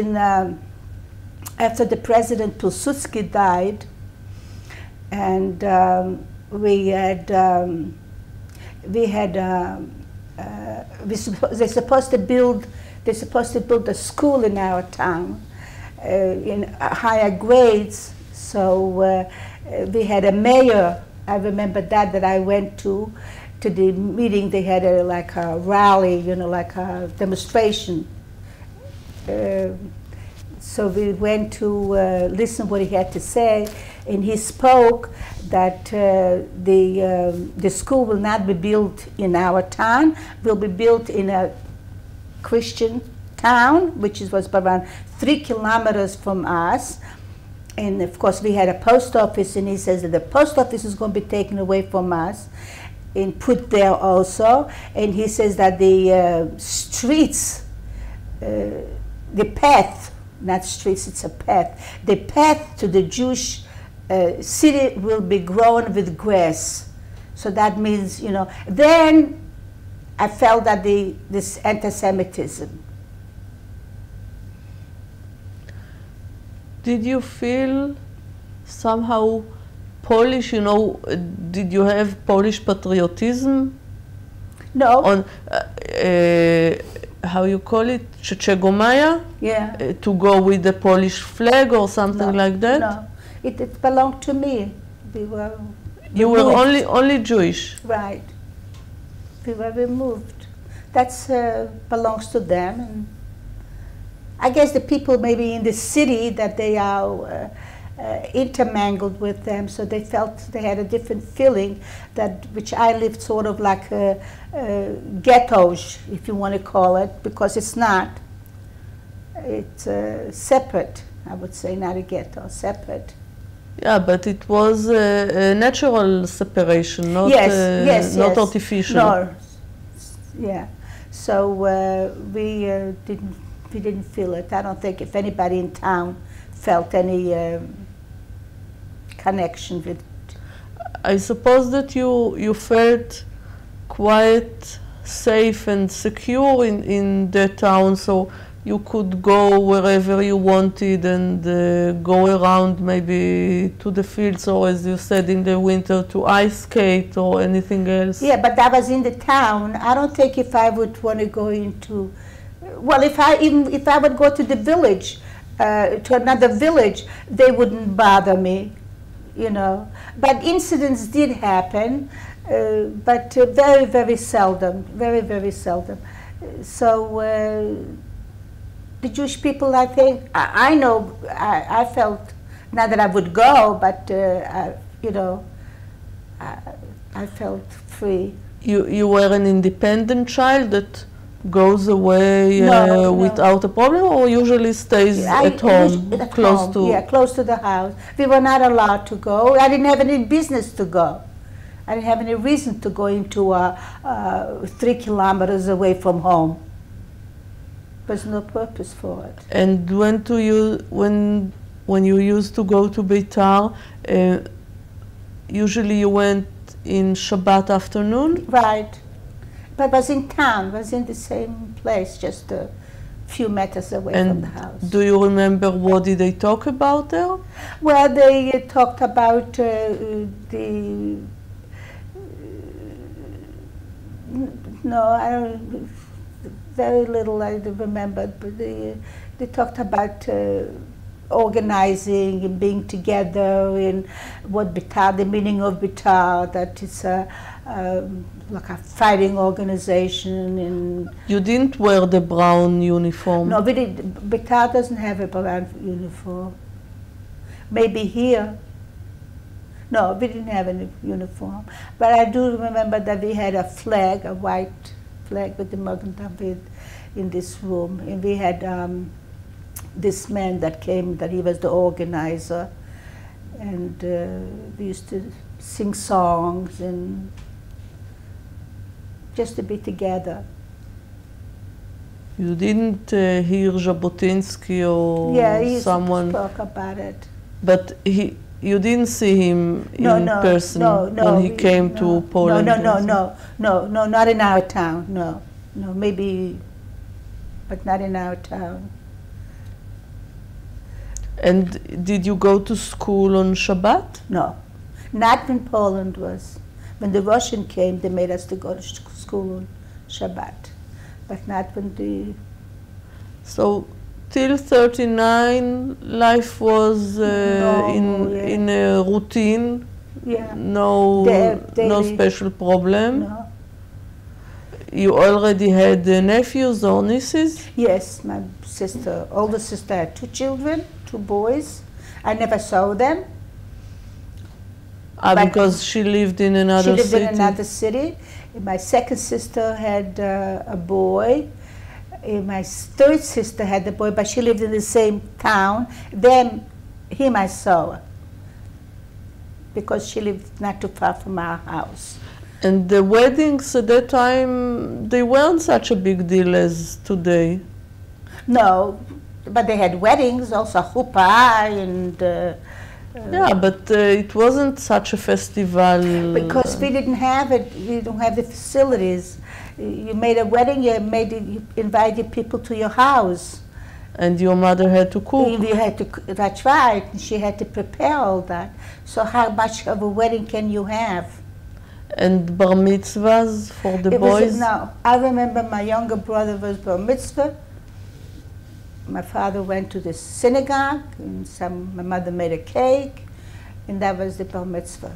[SPEAKER 2] after the President Pilsudski died, and we had we had they're supposed to build a school in our town in higher grades. So we had a mayor. I remember that I went to the meeting. They had like a rally, you know, like a demonstration. So we went to listen what he had to say, and he spoke that the school will not be built in our town, will be built in a Christian town, which was around 3 kilometers from us. And of course we had a post office, and he says that the post office is going to be taken away from us and put there also. And he says that the streets, the path, not streets, it's a path. The path to the Jewish city will be grown with grass. So that means, you know, then I felt that this anti-Semitism.
[SPEAKER 1] Did you feel somehow Polish, you know, did you have Polish patriotism?
[SPEAKER 2] No.
[SPEAKER 1] On, how you call it, Czechomaya?
[SPEAKER 2] Yeah.
[SPEAKER 1] To go with the Polish flag or something like that?
[SPEAKER 2] No, it belonged to me.
[SPEAKER 1] You were only Jewish?
[SPEAKER 2] Right. We were removed. That belongs to them. And I guess the people maybe in the city that they are intermingled with them, so they felt they had a different feeling, that which I lived sort of like ghettos, if you want to call it, because it's not. It's separate, I would say, not a ghetto, separate.
[SPEAKER 1] Yeah, but it was a natural separation, not not artificial.
[SPEAKER 2] No, yeah. So we didn't feel it. I don't think if anybody in town felt any connection with it.
[SPEAKER 1] I suppose that you felt quite safe and secure in the town, so you could go wherever you wanted and go around maybe to the fields, or as you said in the winter, to ice skate or anything else.
[SPEAKER 2] Yeah, but that was in the town. I don't think if I would want to go into, well, if I would go to the village, to another village, they wouldn't bother me, you know. But incidents did happen, but very, very seldom, very, very seldom. So the Jewish people, I think, I know, I felt, not that I would go, but, you know, I felt free.
[SPEAKER 1] You were an independent child that goes away without a problem, or usually stays at home, close to?
[SPEAKER 2] Yeah, close to the house. We were not allowed to go. I didn't have any business to go. I didn't have any reason to go into 3 kilometers away from home. There's no purpose for it.
[SPEAKER 1] And when you used to go to Beitar, usually you went in Shabbat afternoon?
[SPEAKER 2] Right. But was in town, was in the same place, just a few meters away from the house.
[SPEAKER 1] Do you remember what did they talk about there?
[SPEAKER 2] Well, they talked about no, I don't, very little I remember, but they talked about organizing and being together, and what Beitar, the meaning of Beitar, that it's like a fighting organization. And
[SPEAKER 1] you didn't wear the brown uniform?
[SPEAKER 2] No, we did. Beitar doesn't have a brown uniform. Maybe here. No, we didn't have any uniform. But I do remember that we had a flag, a white flag with the Magen David in this room. And we had this man that came, that he was the organizer. And we used to sing songs and just to be together.
[SPEAKER 1] You didn't hear Jabotinsky or someone?
[SPEAKER 2] Yeah, he spoke about it.
[SPEAKER 1] But you didn't see him in person when he came to Poland?
[SPEAKER 2] No, not in our town, no, maybe, but not in our town. And
[SPEAKER 1] did you go to school on Shabbat?
[SPEAKER 2] No, not when Poland was. When the Russian came, they made us to go to school on Shabbat, but not when the...
[SPEAKER 1] So till 39, life was in a routine.
[SPEAKER 2] Yeah.
[SPEAKER 1] No, no special problem.
[SPEAKER 2] No.
[SPEAKER 1] You already had nephews or nieces?
[SPEAKER 2] Yes, my sister, older sister, had 2 children, 2 boys. I never saw them.
[SPEAKER 1] Because she lived in another city?
[SPEAKER 2] She lived in another city. My second sister had a boy. My third sister had a boy, but she lived in the same town. Then him I saw, because she lived not too far from our house.
[SPEAKER 1] And the weddings at that time, they weren't such a big deal as today.
[SPEAKER 2] No, but they had weddings, also chuppah and...
[SPEAKER 1] yeah, but it wasn't such a festival.
[SPEAKER 2] Because we didn't have it, we don't have the facilities. You made a wedding, you invited people to your house.
[SPEAKER 1] And your mother had to cook.
[SPEAKER 2] You had to, that's right, she had to prepare all that. So how much of a wedding can you have?
[SPEAKER 1] And bar mitzvahs for the boys?
[SPEAKER 2] No, I remember my younger brother was bar mitzvah. My father went to the synagogue, and my mother made a cake, and that was the bar mitzvah.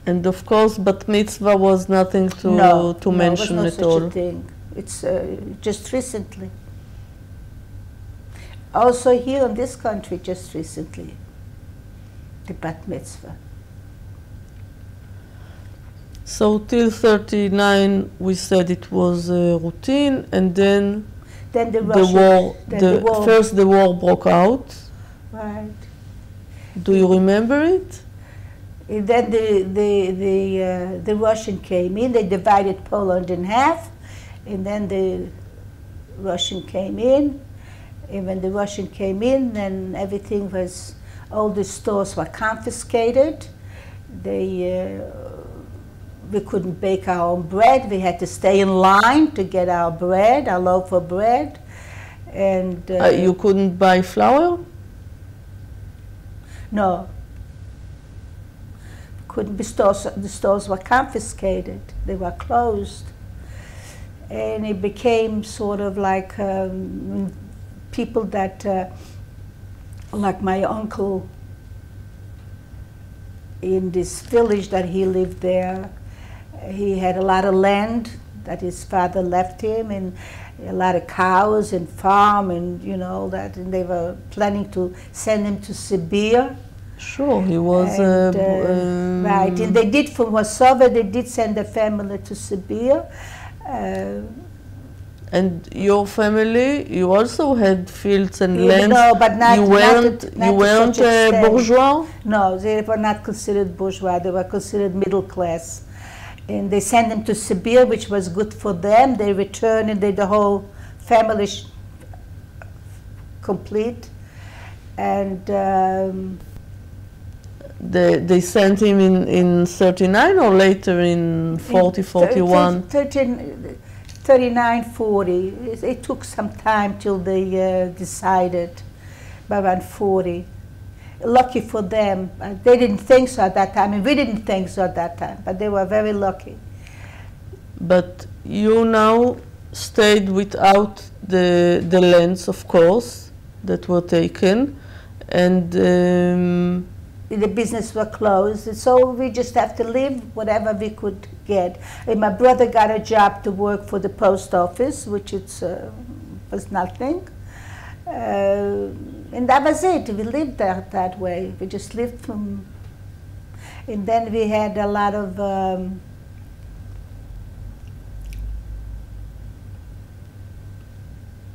[SPEAKER 2] And
[SPEAKER 1] of course, bat mitzvah was nothing to mention at all.
[SPEAKER 2] No, such a thing. It's just recently. Also here in this country, just recently, the bat mitzvah.
[SPEAKER 1] So till 39, we said it was a routine, and then the war broke out.
[SPEAKER 2] Right.
[SPEAKER 1] Do you remember it?
[SPEAKER 2] And then the Russian came in. They divided Poland in half, and then the Russian came in. And when the Russian came in, then everything was, all the stores were confiscated. We couldn't bake our own bread. We had to stay in line to get our bread, our loaf of bread. And
[SPEAKER 1] you couldn't buy flour?
[SPEAKER 2] No. Couldn't be stores. The stores were confiscated. They were closed. And it became sort of like people that, like my uncle in this village that he lived there, he had a lot of land that his father left him, and a lot of cows and farm and all that, and they were planning to send him to Siberia.
[SPEAKER 1] Sure, he was
[SPEAKER 2] right, and they did, from Warsaw, they did send the family to Siberia.
[SPEAKER 1] And your family, you also had fields and lands.
[SPEAKER 2] No, but not.
[SPEAKER 1] You weren't bourgeois?
[SPEAKER 2] No, they were not considered bourgeois. They were considered middle class. And they sent them to Siberia, which was good for them. They returned, and the whole family complete. And
[SPEAKER 1] they sent him in 39 or later in 40, 41?
[SPEAKER 2] 39, 40. It took some time till they decided, by around 40. Lucky for them. They didn't think so at that time, and we didn't think so at that time, but they were very lucky.
[SPEAKER 1] But you now stayed without the lands, of course, that were taken, and
[SPEAKER 2] the business was closed, so we just have to live whatever we could get. And my brother got a job to work for the post office, which was nothing. And that was it. We lived that way. We just lived from... And then we had a lot of...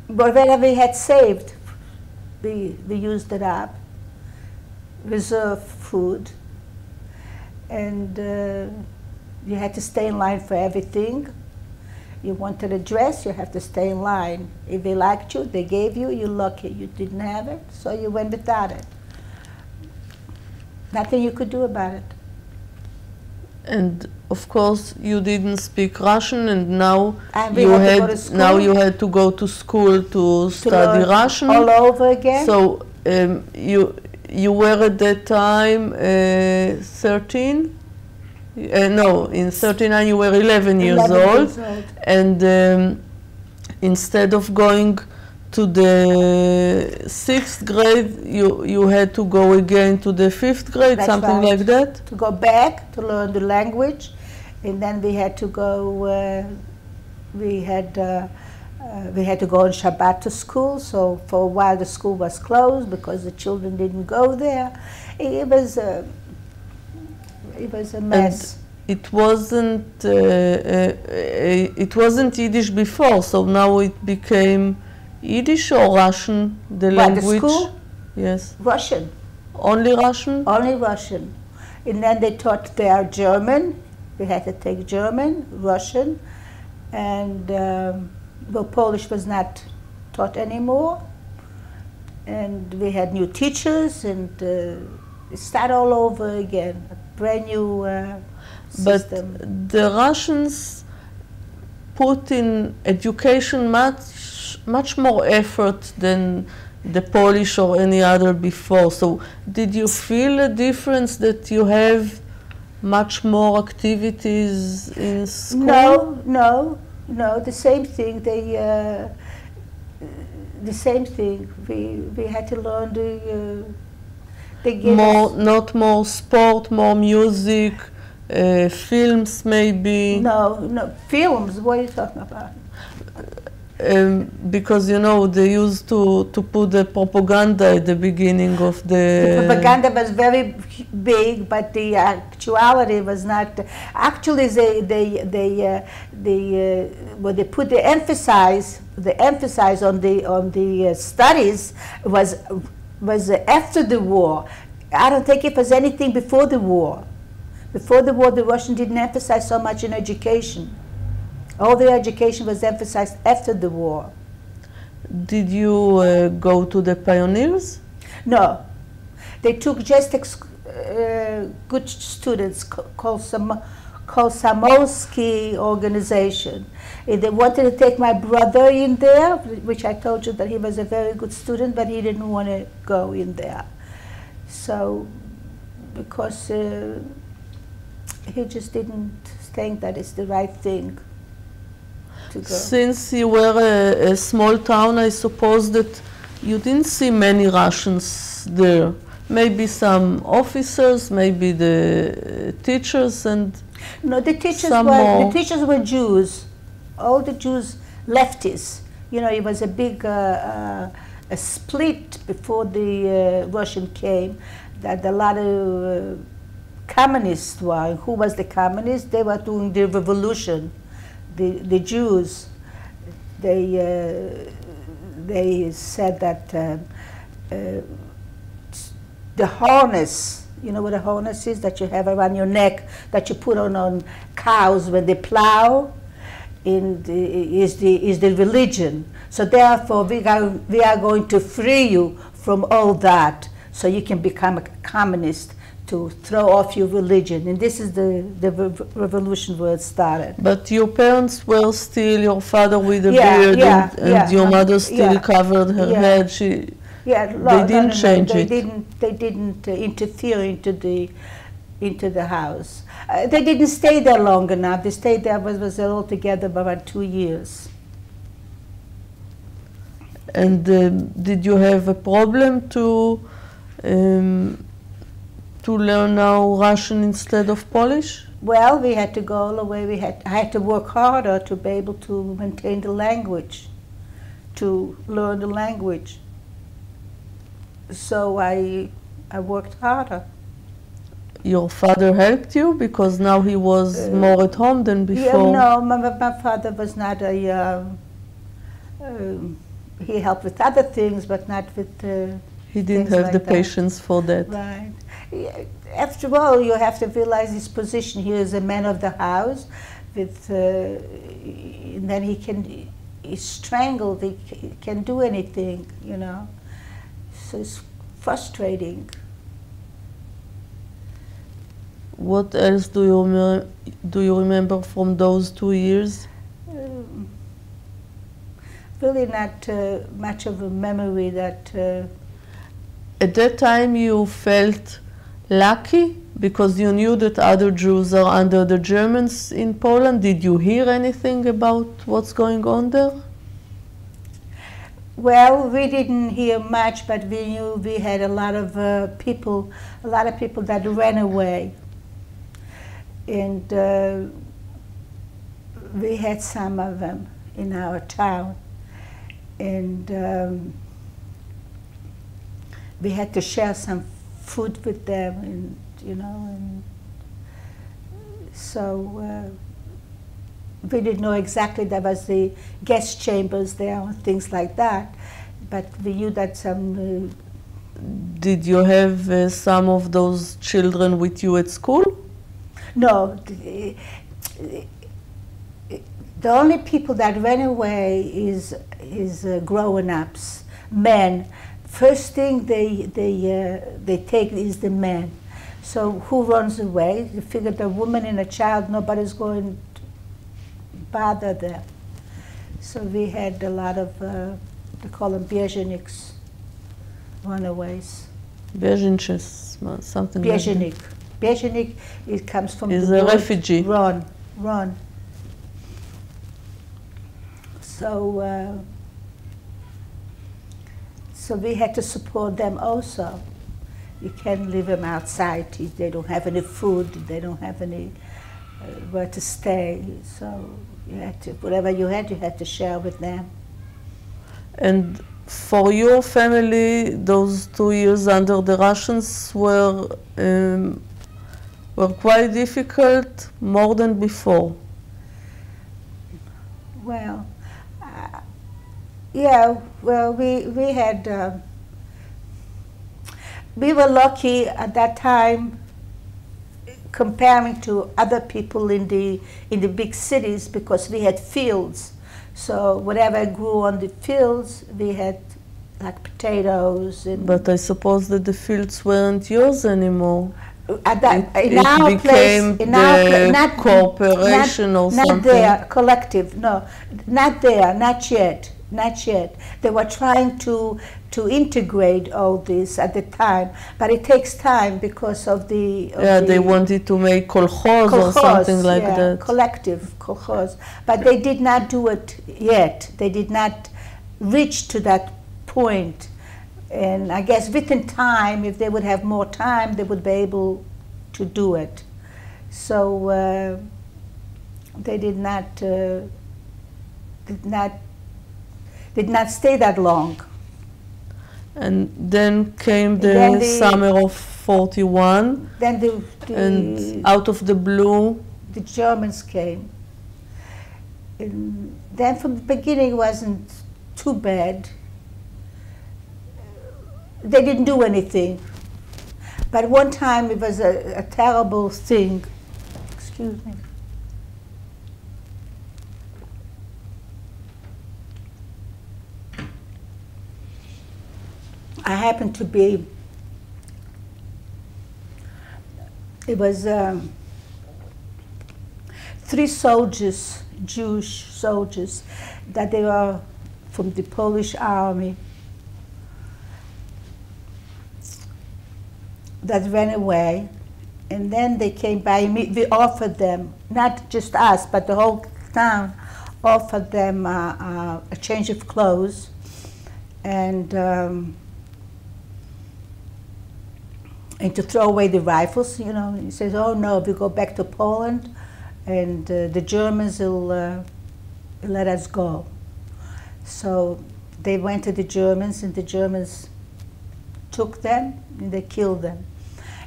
[SPEAKER 2] whatever we had saved, we used it up. Reserve food, and you had to stay in line for everything. You wanted a dress, you have to stay in line. If they liked you, they gave you, you're lucky. You didn't have it, so you went without it. Nothing you could do about it.
[SPEAKER 1] And of course, you didn't speak Russian, and now
[SPEAKER 2] you
[SPEAKER 1] had to go to school to study Russian
[SPEAKER 2] all over again.
[SPEAKER 1] So you were at that time 13? No, in 39 you were 11 years
[SPEAKER 2] 11
[SPEAKER 1] old.
[SPEAKER 2] years old.
[SPEAKER 1] And instead of going to the 6th grade, you had to go again to the 5th grade,
[SPEAKER 2] That's
[SPEAKER 1] something
[SPEAKER 2] right.
[SPEAKER 1] like that?
[SPEAKER 2] To go back to learn the language, and then we had to go. We had to go on Shabbat to school. So for a while the school was closed because the children didn't go there. It was a mess.
[SPEAKER 1] And it wasn't Yiddish before, so now it became Yiddish or Russian, the language?
[SPEAKER 2] The school?
[SPEAKER 1] Yes.
[SPEAKER 2] Russian.
[SPEAKER 1] Only Russian?
[SPEAKER 2] Only Russian. And then they taught there German. We had to take German, Russian, and Polish was not taught anymore. And we had new teachers, and it started all over again, a brand new system.
[SPEAKER 1] But the Russians put in education much more effort than the Polish or any other before. So did you feel a difference that you have much more activities in school?
[SPEAKER 2] No, the same thing. The same thing. We had to learn
[SPEAKER 1] not more sport, more music, films maybe.
[SPEAKER 2] No, films. What are you talking about?
[SPEAKER 1] Because they used to put the propaganda at the beginning of the
[SPEAKER 2] propaganda was very big, but the actuality was not. Actually, when they put the emphasis on the studies was after the war. I don't think it was anything before the war. Before the war, the Russians didn't emphasize so much in education. All their education was emphasized after the war.
[SPEAKER 1] Did you go to the pioneers?
[SPEAKER 2] No. They took just good students called Samolsky organization. They wanted to take my brother in there, which I told you that he was a very good student, but he didn't want to go in there. So, because he just didn't think that it's the right thing.
[SPEAKER 1] Since you were a small town, I suppose that you didn't see many Russians there. Maybe some officers, maybe the teachers, and
[SPEAKER 2] no, the teachers were Jews. All the Jews leftists. It was a big a split before the Russian came. That a lot of communists were. Who was the communists? They were doing the revolution. The Jews, they said that the harness, you know what a harness is, that you have around your neck, that you put on cows when they plow, is the religion. So therefore, we are going to free you from all that, so you can become a communist, to throw off your religion. And this is the revolution where it started.
[SPEAKER 1] But your parents were still, your father with a beard, and your mother still covered her head. They didn't change it.
[SPEAKER 2] They didn't interfere into the house. They didn't stay there long enough. They stayed there was altogether about 2 years.
[SPEAKER 1] And did you have a problem to learn now Russian instead of Polish?
[SPEAKER 2] Well, we had to go all the way. I had to work harder to be able to maintain the language, to learn the language. So I worked harder.
[SPEAKER 1] Your father helped you because now he was more at home than before?
[SPEAKER 2] No, my father was not he helped with other things, but not with
[SPEAKER 1] he didn't have the patience for that.
[SPEAKER 2] Right. After all, you have to realize his position. He is a man of the house, and then he's strangled, he can't do anything, So it's frustrating.
[SPEAKER 1] What else do you remember from those 2 years?
[SPEAKER 2] Really not much of a memory that...
[SPEAKER 1] At that time you felt lucky because you knew that other Jews are under the Germans in Poland? Did you hear anything about what's going on there?
[SPEAKER 2] Well, we didn't hear much, but we knew we had a lot of people that ran away. And we had some of them in our town. And we had to share some food with them, and and so we didn't know exactly there was the guest chambers there and things like that, but we knew that some.
[SPEAKER 1] Did you have some of those children with you at school?
[SPEAKER 2] No. The only people that ran away is grown-ups, men. First thing they take is the men. So who runs away? You figure the woman and a child, nobody's going to bother them. So we had a lot of, they call them Bieženiks, runaways.
[SPEAKER 1] Bieženiks, something like that.
[SPEAKER 2] Bieženik, it comes from
[SPEAKER 1] is
[SPEAKER 2] the
[SPEAKER 1] a
[SPEAKER 2] word
[SPEAKER 1] refugee.
[SPEAKER 2] Run. So we had to support them also. You can't leave them outside. They don't have any food. They don't have any where to stay. So you had to, whatever you had to share with them.
[SPEAKER 1] And for your family, those 2 years under the Russians were quite difficult, more than before.
[SPEAKER 2] Well, yeah. Well, we had. We were lucky at that time, comparing to other people in the big cities, because we had fields. So whatever grew on the fields, we had like potatoes. But
[SPEAKER 1] I suppose that the fields weren't yours anymore.
[SPEAKER 2] At that,
[SPEAKER 1] it became the corporation or something.
[SPEAKER 2] Not there, collective. No, not there, not yet. Not yet. They were trying to integrate all this at the time, but it takes time because of the.
[SPEAKER 1] They wanted to make kolkhoz or something like that.
[SPEAKER 2] Collective kolkhoz, but they did not do it yet. They did not reach to that point, and I guess within time, if they would have more time, they would be able to do it. So they did not stay that long.
[SPEAKER 1] And then came the summer of 41.
[SPEAKER 2] Then
[SPEAKER 1] and out of the blue,
[SPEAKER 2] the Germans came. And then from the beginning it wasn't too bad. They didn't do anything. But one time it was a terrible thing. Excuse me. I happened to be, it was 3 soldiers, Jewish soldiers, that they were from the Polish army that ran away, and then they came by. We offered them, not just us, but the whole town, offered them a change of clothes, and to throw away the rifles. He says, "Oh no, we go back to Poland, and the Germans will let us go." So they went to the Germans, and the Germans took them and they killed them.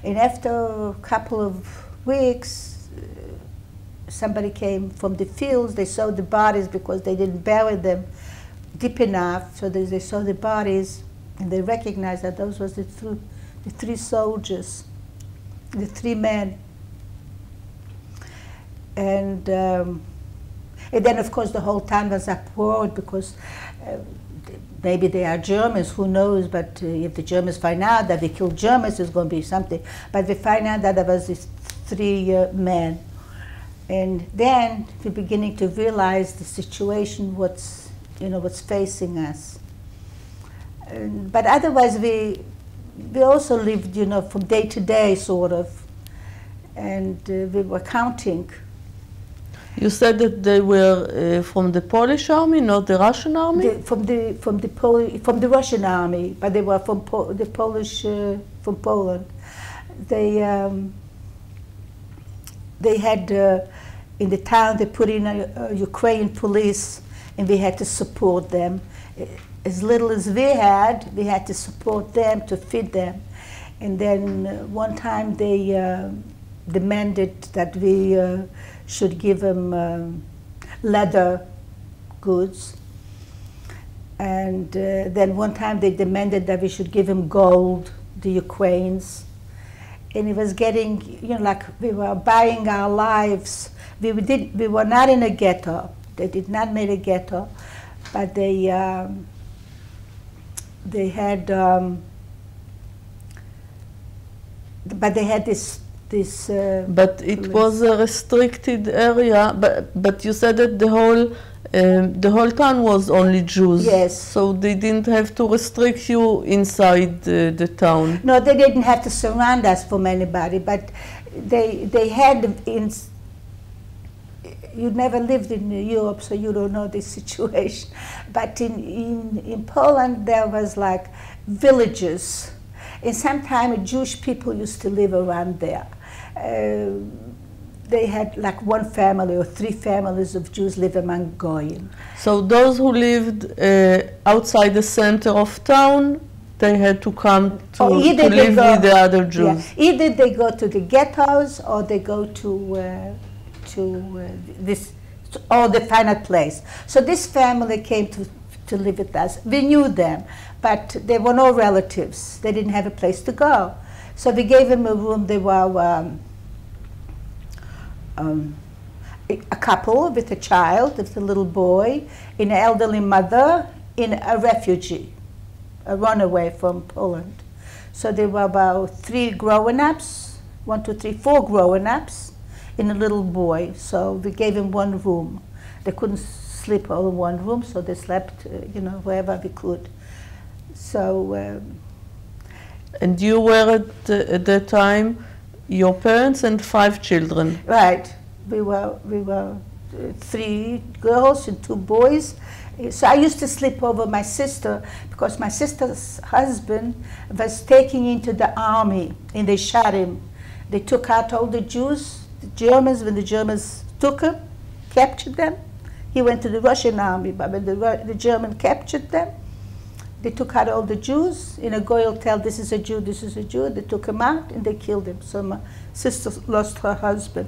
[SPEAKER 2] And after a couple of weeks, somebody came from the fields. They saw the bodies because they didn't bury them deep enough. So they saw the bodies, and they recognized that those was the 3 soldiers, the 3 men. And then, of course, the whole town was uproared because maybe they are Germans, who knows, but if the Germans find out that we killed Germans, it's going to be something. But they find out that there was these 3 men. And then we're beginning to realize the situation, what's facing us. But otherwise, we also lived, you know, from day to day, sort of, and we were counting.
[SPEAKER 1] You said that they were from the Polish army, not the Russian army?
[SPEAKER 2] From the Russian army, but they were from the Polish, from Poland. They had in the town, they put in a Ukrainian police, and we had to support them. As little as we had to support them, to feed them. And then one time they demanded that we should give them leather goods. And then one time they demanded that we should give them gold, the Ukrainians. And it was getting, you know, like we were buying our lives. We were not in a ghetto. They did not make a ghetto, but they had this.
[SPEAKER 1] But it was a restricted area. But you said that the whole town was only Jews.
[SPEAKER 2] Yes.
[SPEAKER 1] So they didn't have to restrict you inside the town.
[SPEAKER 2] No, they didn't have to surround us from anybody. But they had in. You never lived in Europe, so you don't know this situation. But in Poland, there was like villages. And sometimes Jewish people used to live around there. They had like one family or three families of Jews live among Goyim.
[SPEAKER 1] So those who lived outside the center of town, they had to come to live with the other Jews.
[SPEAKER 2] Yeah, either they go to the ghettos or they go to this, or they find a place. So this family came to live with us. We knew them, but they were no relatives. They didn't have a place to go. So we gave them a room. They were a couple with a child, with a little boy, an elderly mother, in a refugee, a runaway from Poland. So there were about 3 grown-ups, 1, 2, 3, 4 grown-ups, in a little boy. So we gave him one room. They couldn't sleep all in one room, so they slept, you know, wherever we could. So.
[SPEAKER 1] And you were at that time, your parents and 5 children.
[SPEAKER 2] Right. We were 3 girls and 2 boys. So I used to sleep over my sister because my sister's husband was taken into the army and they shot him. They took out all the Jews. The Germans, when the Germans took him, captured them, he went to the Russian army, but when the German captured them, they took out all the Jews. In a goyal tell, this is a Jew, this is a Jew. They took him out and they killed him. So my sister lost her husband.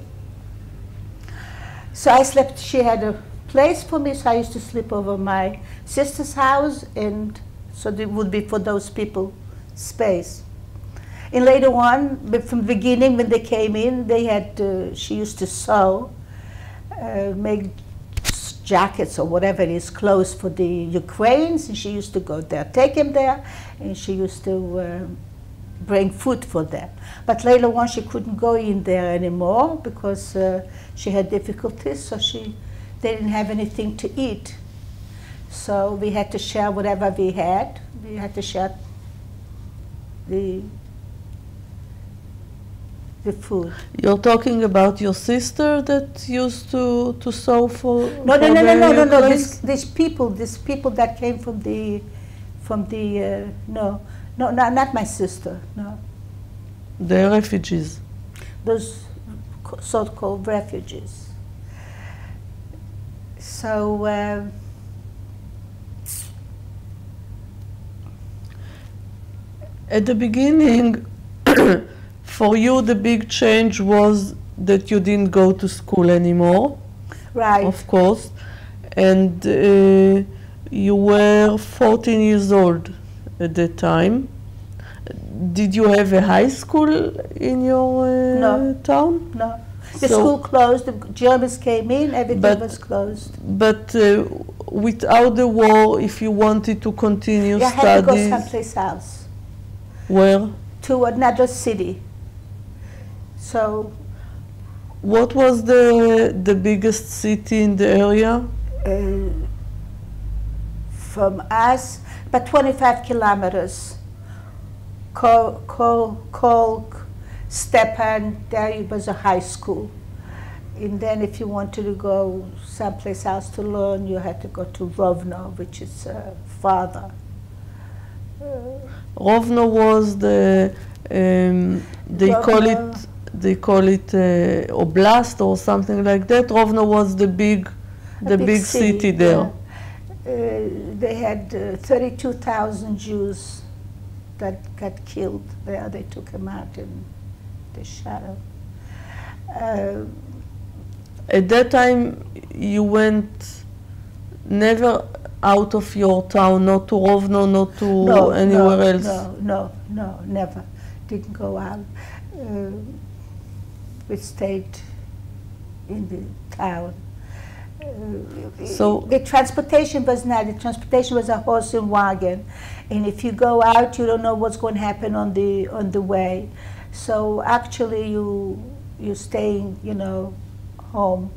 [SPEAKER 2] So I slept, she had a place for me, so I used to sleep over my sister's house, and so it would be for those people space. And later on, from the beginning, when they came in, they had, she used to sew, make jackets or whatever it is, clothes for the Ukrainians, and she used to go there, take them there, and she used to bring food for them. But later on, she couldn't go in there anymore because she had difficulties, so they didn't have anything to eat. So we had to share whatever we had. We had to share the food.
[SPEAKER 1] You're talking about your sister that used to sew for
[SPEAKER 2] No. These people that came from the no, not my sister. No.
[SPEAKER 1] The refugees.
[SPEAKER 2] Those so-called refugees. So.
[SPEAKER 1] At the beginning, for you, the big change was that you didn't go to school anymore.
[SPEAKER 2] Right.
[SPEAKER 1] Of course. And you were 14 years old at that time. Did you have a high school in your town?
[SPEAKER 2] No. The school closed, the Germans came in, everything was closed.
[SPEAKER 1] But without the war, if you wanted to continue studies...
[SPEAKER 2] I had to go someplace else.
[SPEAKER 1] Where?
[SPEAKER 2] To another city. So...
[SPEAKER 1] What was the biggest city in the area?
[SPEAKER 2] From us, about 25 kilometers. Kolk, Stepan, there it was a high school. And then if you wanted to go someplace else to learn, you had to go to Rovno, which is farther.
[SPEAKER 1] Rovno was they call it oblast or something like that. Rovno was the big city there.
[SPEAKER 2] Yeah. They had 32,000 Jews that got killed there. They took them out in the shadow.
[SPEAKER 1] At that time, you went never out of your town, not to Rovno, not to anywhere else?
[SPEAKER 2] No, never. Didn't go out. We stayed in the town.
[SPEAKER 1] So
[SPEAKER 2] the transportation was not. The transportation was a horse and wagon, and if you go out, you don't know what's going to happen on the way. So actually, you're staying, home.